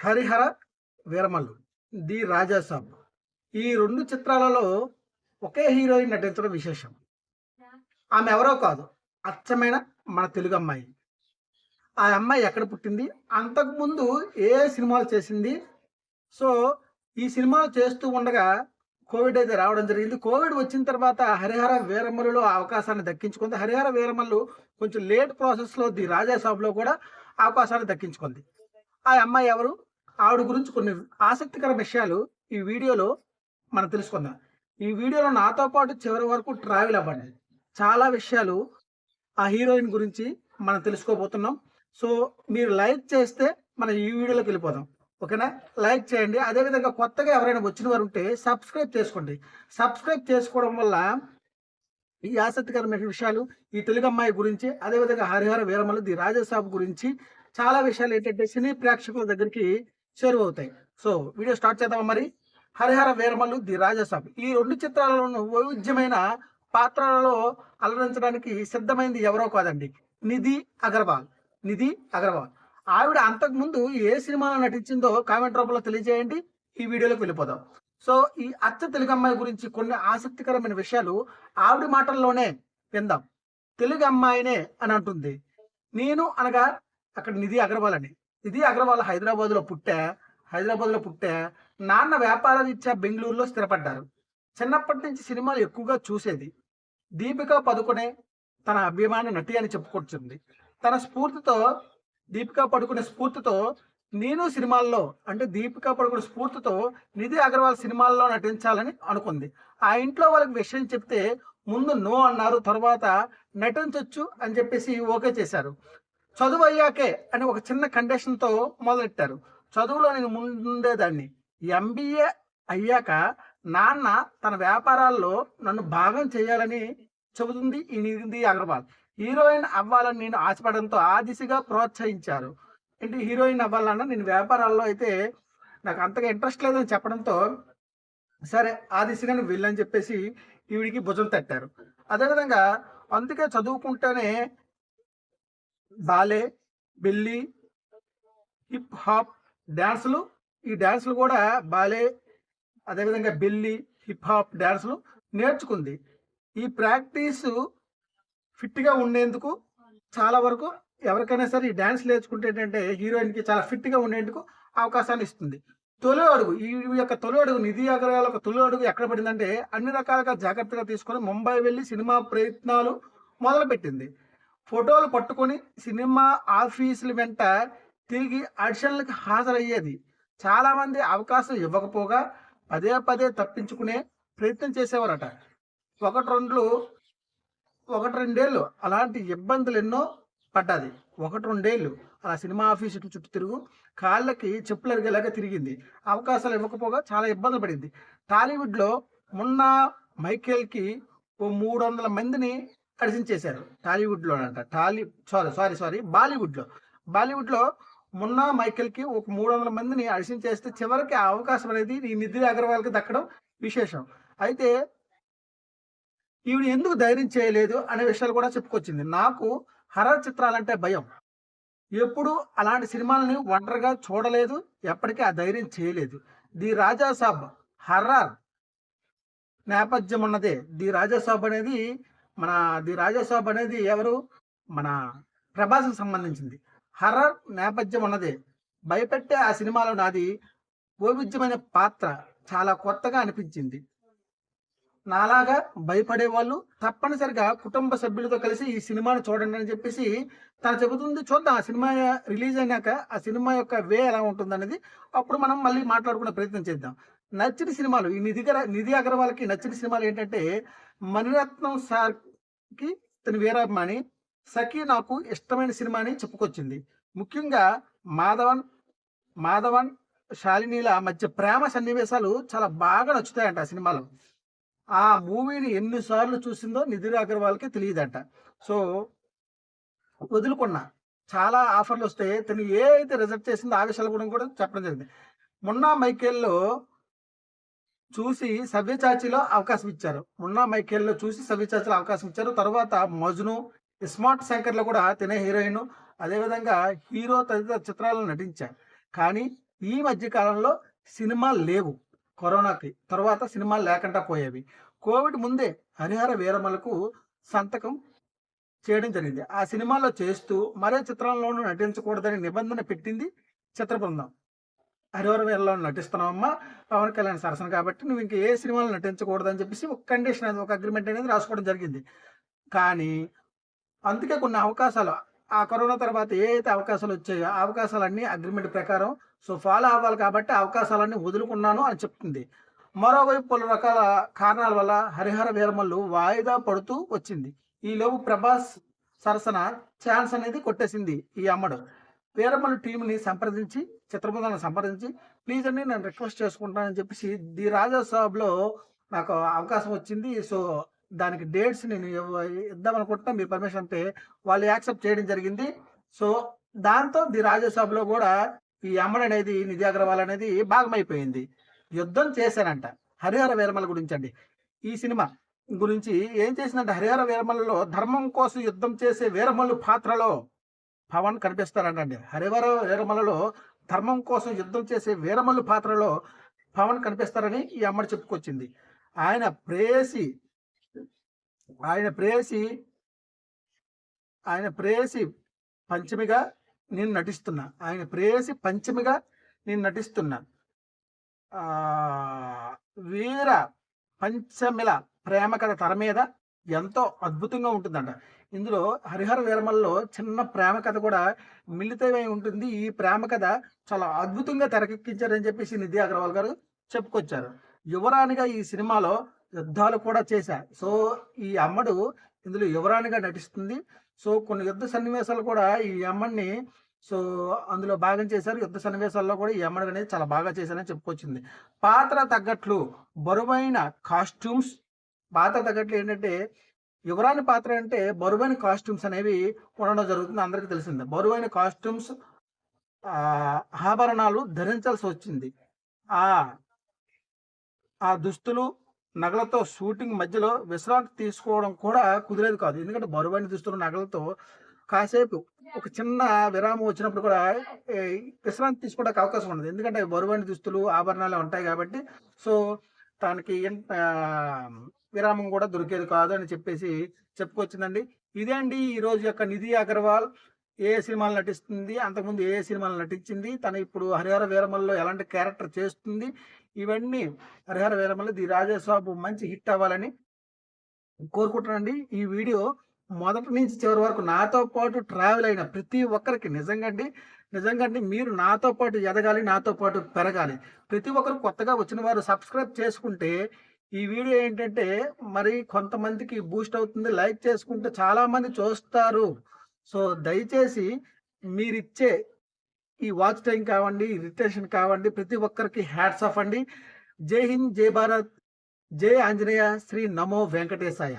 'Harihara Veeramallu', 'the Raja Saab' ఈ 2 చిత్రాలలో ఒకే heroine నటించడం విశేషం. ఆమె ఎవరో కాదు, అచ్చమైన మన తెలుగు అమ్మాయి. ఆ అమ్మాయి ఎక్కడ పుట్టింది? అంతకుముందు ఏ సినిమాలు చేసింది? సో, ఈ సినిమాలు చేస్తూ ఉండగా కోవిడ్ అయితే రావడం జరిగింది. కోవిడ్ వచ్చిన తర్వాత 'హరిహర వీరమల్లు'లో ఆ అవకాశాన్ని దక్కించుకుంది. 'హరిహర వీరమల్లు' కొంచెం లేట్ ప్రాసెస్‌లో 'ది రాజాసాబ్‌లో' కూడా అవకాశాన్ని దక్కించుకుంది. ఆ అమ్మాయి ఎవరు? ఆవిడ గురించి కొన్ని ఆసక్తికర విషయాలు ఈ వీడియోలో మనం తెలుసుకుందాం. ఈ వీడియోలో నాతో పాటు చివరి వరకు ట్రావెల్ అవ్వండి. చాలా విషయాలు ఆ హీరోయిన్ గురించి మనం తెలుసుకోబోతున్నాం. సో, మీరు లైక్ చేస్తే మనం ఈ వీడియోలోకి వెళ్ళిపోదాం. ఓకేనా? లైక్ చేయండి. అదేవిధంగా కొత్తగా ఎవరైనా వచ్చిన వారు ఉంటే సబ్స్క్రైబ్ చేసుకోండి. సబ్స్క్రైబ్ చేసుకోవడం వల్ల ఈ ఆసక్తికరమైన విషయాలు ఈ తెలుగు అమ్మాయి గురించి, అదేవిధంగా 'హరిహర వీరమల్లు', 'ది రాజాసాబ్' గురించి చాలా విషయాలు ఏంటంటే సినీ ప్రేక్షకుల దగ్గరికి చేరువవుతాయి. సో, వీడియో స్టార్ట్ చేద్దామా మరి? 'హరిహర వీరమల్లు', 'ది రాజాసాబ్' ఈ 2 చిత్రాలలోనూ వైవిధ్యమైన పాత్రలలో అలరించడానికి సిద్ధమైంది ఎవరో కాదండి. నిధి అగర్వాల్. నిధి అగర్వాల్. ఆవిడ అంతకుముందు ఏ సినిమాలో నటించిందో కామెంట్ రూపంలో తెలియజేయండి. ఈ వీడియోలోకి వెళ్ళిపోదాం. సో, ఈ అచ్చ తెలుగు అమ్మాయి గురించి కొన్ని ఆసక్తికరమైన విషయాలు ఆవిడ మాటల్లోనే విందాం. తెలుగు అమ్మాయినే అని అంటుంది. నేను అనగా అక్కడ నిధి అగర్వాల్ అండి. నిధి అగర్వాల్ హైదరాబాద్‌లో పుట్టా. నాన్న వ్యాపారరీత్యా బెంగుళూరులో స్థిరపడ్డారు. చిన్నప్పటి నుంచి సినిమాలు ఎక్కువగా చూసేది. 'దీపికా పదుకొనె' తన అభిమాన నటి అని చెప్పుకొచ్చింది. తన స్ఫూర్తితో 'దీపికా పడుకునే' స్ఫూర్తితో నేను సినిమాల్లో అంటే 'దీపికా పడుకునే' స్ఫూర్తితో నిధి అగర్వాల్ సినిమాల్లో నటించాలని అనుకుంది. ఆ ఇంట్లో వాళ్ళకి విషయం చెప్తే ముందు నో అన్నారు. తర్వాత నటించొచ్చు అని చెప్పేసి ఓకే చేశారు. చదువయ్యాకే అని ఒక చిన్న కండిషన్‌తో మొదలెట్టారు. చదువులో నేను ముందుండేదాన్ని. ఎంబీఏ అయ్యాక నాన్న తన వ్యాపారాల్లో నన్ను భాగం చేయాలని చెబుతుంది ఈ నిధి అగర్వాల్. హీరోయిన్ అవ్వాలని నేను ఆశపడడంతో ఆ దిశగా ప్రోత్సహించారు. ఏంటి హీరోయిన్ అవ్వాలన్నా నేను వ్యాపారాల్లో అయితే నాకు అంతగా ఇంట్రెస్ట్ లేదని చెప్పడంతో, సరే ఆ దిశగా నువ్వు వెళ్ళని చెప్పేసి ఈవిడికి భుజం తట్టారు. అదేవిధంగా అందుకే చదువుకుంటేనే బాలే, బెల్లి, హిప్ హాప్ డాన్సులు ఈ డాన్సులు కూడా బాలే, అదేవిధంగా బెల్లి, హిప్ హాప్ డాన్సులు నేర్చుకుంది. ఈ ప్రాక్టీసు ఫిట్‌గా ఉండేందుకు చాలా వరకు ఎవరికైనా సరే ఈ డాన్స్ నేర్చుకుంటే ఏంటంటే హీరోయిన్‌కి చాలా ఫిట్‌గా ఉండేందుకు అవకాశాన్ని ఇస్తుంది. తొలి అడుగు ఈవి యొక్క తొలి అడుగు నిధి అగర్వాల్ యొక్క తొలి అడుగు ఎక్కడ పడిందంటే అన్ని రకాలుగా జాగ్రత్తగా తీసుకొని ముంబై వెళ్లి సినిమా ప్రయత్నాలు మొదలుపెట్టింది. ఫోటోలు పట్టుకొని సినిమా ఆఫీసుల వెంట తిరిగి ఆడిషన్‌లకి హాజరయ్యేది. చాలామంది అవకాశం ఇవ్వకపోగా పదే పదే తప్పించుకునే ప్రయత్నం చేసేవారట. ఒకటి, 2 అలాంటి ఇబ్బందులెన్నో పడ్డది. 1, 2 అలా సినిమా ఆఫీసుల చుట్టూ తిరుగు కాళ్ళకి చెప్పులు అరిగేలాగా తిరిగింది. అవకాశాలు ఇవ్వకపోగా చాలా ఇబ్బందులు పడింది. టాలీవుడ్‌లో మొన్న మైకేల్‌కి ఓ 300 మందిని అడిసించేశారు. టాలీవుడ్‌లోనంట. బాలీవుడ్‌లో. బాలీవుడ్‌లో మొన్న మైకేల్‌కి ఒక 300 మందిని అడిసించేస్తే చివరికి ఆ అవకాశం అనేది ఈ నిధి అగర్వాల్‌కి దక్కడం విశేషం. అయితే ఈవిడ ఎందుకు ధైర్యం చేయలేదు అనే విషయాలు కూడా చెప్పుకొచ్చింది. నాకు హర్రర్ చిత్రాలంటే భయం. ఎప్పుడు అలాంటి సినిమాలని ఒంటరిగా చూడలేదు. ఎప్పటికీ ఆ ధైర్యం చేయలేదు. 'ది రాజాసాబ్' హర్రర్ నేపథ్యం ఉన్నదే. 'ది రాజాసాబ్' అనేది మన 'ది రాజాసాబ్' అనేది ఎవరు? మన 'ప్రభాస్‌కి' సంబంధించింది. హర్రర్ నేపథ్యం ఉన్నదే. భయపెట్టే ఆ సినిమాలో నాది వైవిధ్యమైన పాత్ర చాలా కొత్తగా అనిపించింది. నాలాగా భయపడేవాళ్ళు తప్పనిసరిగా కుటుంబ సభ్యులతో కలిసి ఈ సినిమాను చూడండి అని చెప్పేసి తను చెబుతుంది. చూద్దాం ఆ సినిమా రిలీజ్ అయినాక ఆ సినిమా యొక్క వే ఎలా ఉంటుందనేది అప్పుడు మనం మళ్ళీ మాట్లాడుకునే ప్రయత్నం చేద్దాం. నచ్చిన సినిమాలు ఈ నిధి అగర్వాల్‌కి నచ్చిన సినిమాలు ఏంటంటే 'మణిరత్నం' సార్‌కి తను వీరాభిమాని. 'సఖి' నాకు ఇష్టమైన సినిమా అని చెప్పుకొచ్చింది. ముఖ్యంగా మాధవన్, శాలినీల మధ్య ప్రేమ సన్నివేశాలు చాలా బాగా నచ్చుతాయంట ఆ సినిమాలో. ఆ మూవీని ఎన్ని సార్లు చూసిందో నిధి అగర్వాల్‌కి తెలీదంట. సో, వదులుకున్నా. చాలా ఆఫర్‌లొస్తే తను ఏ అయితే రిజెక్ట్ చేసిందో ఆ విషయాల గురించి కూడా చెప్పడం జరిగింది. మొన్న మైకేల్‌లో చూసి 'సవ్యసాచిలో' అవకాశం ఇచ్చారు. తర్వాత 'మజ్ను', 'ఇస్మార్ట్ శంకర్‌లో' కూడా తినే హీరోయిన్. అదేవిధంగా హీరో తదితర చిత్రాల్లో నటించా. కానీ ఈ మధ్య కాలంలో సినిమాలు లేవు. కరోనాకి తర్వాత సినిమాలు లేకుండా పోయేవి. కోవిడ్ ముందే హరిహర వీరమలకు సంతకం చేయడం జరిగింది. ఆ సినిమాలో చేస్తూ మరే చిత్రంలోనూ నటించకూడదని నిబంధన పెట్టింది చిత్ర బృందం. హరిహర వీరలో నటిస్తున్నావమ్మా పవన్ కళ్యాణ్ సరసన కాబట్టి నువ్వు ఇంక ఏ సినిమాలో నటించకూడదని చెప్పేసి ఒక కండిషన్ అనేది, ఒక అగ్రిమెంట్ అనేది రాసుకోవడం జరిగింది. కానీ అందుకే కొన్ని అవకాశాలు ఆ కరోనా తర్వాత ఏ అయితే అవకాశాలు వచ్చాయో ఆ అవకాశాలన్నీ అగ్రిమెంట్ ప్రకారం ఫాలో అవ్వాలి కాబట్టి ఆ అవకాశాలన్నీ వదులుకున్నాను అని చెప్తుంది. మరోవైపు పలు రకాల కారణాల వల్ల హరిహర వీరమల్లు వాయిదా పడుతూ వచ్చింది. ఈలోపు ప్రభాస్ సరసన ఛాన్స్ అనేది కొట్టేసింది ఈ అమ్మడు. వీరమల్లు టీంని సంప్రదించి చిత్రబృందాలను సంప్రదించి ప్లీజ్ అండి నేను రిక్వెస్ట్ చేసుకుంటానని చెప్పేసి ది రాజా సాబ్లో నాకు అవకాశం వచ్చింది. దానికి డేట్స్ నేను ఇద్దామనుకుంటున్నా, మీ పర్మిషన్ అంటే వాళ్ళు యాక్సెప్ట్ చేయడం జరిగింది. దాంతో ది రాజాసాబ్లో కూడా ఈ అమ్మడు అనేది నిధి అగర్వాల్ అనేది భాగమైపోయింది. యుద్ధం చేశానంట హరిహర వీరమల గురించి అండి. ఈ సినిమా గురించి ఏం చేసిందంటే హరిహర వీరమలలో ధర్మం కోసం యుద్ధం చేసే వీరమల్లు పాత్రలో పవన్ కనిపిస్తారంటండి. హరిహర వీరమలలో ధర్మం కోసం యుద్ధం చేసే వీరమల్లు పాత్రలో పవన్ కనిపిస్తారని ఈ అమ్మడు చెప్పుకొచ్చింది. ఆయన ప్రేయసి పంచమిగా నేను నటిస్తున్నా. వీర పంచమిల ప్రేమ కథ తెర మీద ఎంతో అద్భుతంగా ఉంటుందంట. ఇందులో హరిహర వీరమల్లో చిన్న ప్రేమ కథ కూడా మిళితమై ఉంటుంది. ఈ ప్రేమ కథ చాలా అద్భుతంగా తెరకెక్కించారని చెప్పేసి నిధి అగర్వాల్ గారు చెప్పుకొచ్చారు. యువరాణిగా ఈ సినిమాలో యుద్ధాలు కూడా చేశారు. ఈ అమ్మడు ఇందులో యువరాణిగా నటిస్తుంది. కొన్ని యుద్ధ సన్నివేశాలు కూడా ఈ అమ్మడిని అందులో భాగం చేశారు. యుద్ధ సన్నివేశాల్లో కూడా ఈ అమ్మడు అనేది చాలా బాగా చేశారని చెప్పుకొచ్చింది. పాత్ర తగ్గట్లు బరువైన కాస్ట్యూమ్స్, ఏంటంటే యువరాణి పాత్ర అంటే బరువైన కాస్ట్యూమ్స్ అనేవి ఉండడం జరుగుతుంది. అందరికీ తెలిసిందే. బరువైన కాస్ట్యూమ్స్, ఆభరణాలు ధరించాల్సి వచ్చింది. ఆ దుస్తులు నగలతో షూటింగ్ మధ్యలో విశ్రాంతి తీసుకోవడం కూడా కుదిరేది కాదు. ఎందుకంటే బరువైన దుస్తులు నగలతో కాసేపు ఒక చిన్న విరామం వచ్చినప్పుడు కూడా విశ్రాంతి తీసుకోవడానికి అవకాశం ఉండదు. ఎందుకంటే బరువైన దుస్తులు ఆభరణాలు ఉంటాయి కాబట్టి దానికి విరామం కూడా దొరికేది కాదు అని చెప్పేసి చెప్పుకొచ్చిందండి. ఇదే అండి ఈరోజు యొక్క నిధి అగర్వాల్ ఏ సినిమాలు నటిస్తుంది, అంతకుముందు ఏ సినిమాలు నటించింది, తను ఇప్పుడు హరిహర వీరమల్లో ఎలాంటి క్యారెక్టర్ చేస్తుంది, ఇవన్నీ హరిహర వీరమల్లు ది రాజాసాబు మంచి హిట్ అవ్వాలని కోరుకుంటున్నానండి. ఈ వీడియో మొదటి నుంచి చివరి వరకు నాతో పాటు ట్రావెల్ అయిన ప్రతి ఒక్కరికి నిజంగా మీరు నాతో పాటు ఎదగాలి, నాతో పాటు పెరగాలి. ప్రతి ఒక్కరు కొత్తగా వచ్చిన వారు సబ్స్క్రైబ్ చేసుకుంటే ఈ వీడియో ఏంటంటే మరి కొంతమందికి బూస్ట్ అవుతుంది. లైక్ చేసుకుంటే చాలామంది చూస్తారు. దయచేసి మీరిచ్చే ఈ వాచ్ టైం కావండి, ఇరిటేషన్ కావండి, ప్రతి ఒక్కరికి హ్యాట్స్ ఆఫ్ అండి. జై హింద్, జై భారత్, జై ఆంజనేయ, శ్రీ నమో వెంకటేశాయ.